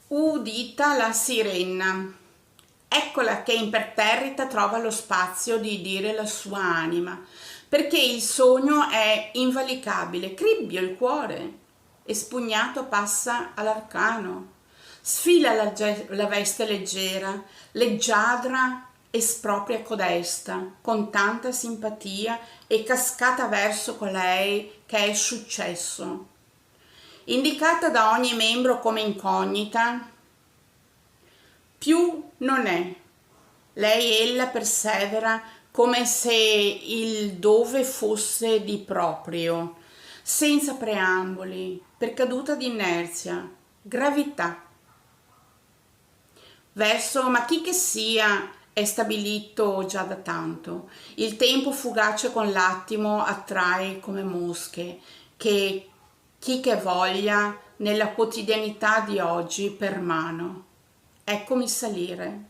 Udita la sirena, eccola che imperterrita trova lo spazio di dire la sua anima, perché il sogno è invalicabile, cribbio il cuore, e spugnato passa all'arcano, sfila la veste leggera, leggiadra e spropria codesta, con tanta simpatia e cascata verso colei che è successo. Indicata da ogni membro come incognita, più non è. Lei ella persevera come se il dove fosse di proprio, senza preamboli, per caduta d'inerzia, gravità. Verso ma chi che sia è stabilito già da tanto. Il tempo fugace con l'attimo attrae come mosche, che chi che voglia nella quotidianità di oggi per mano. Eccomi salire.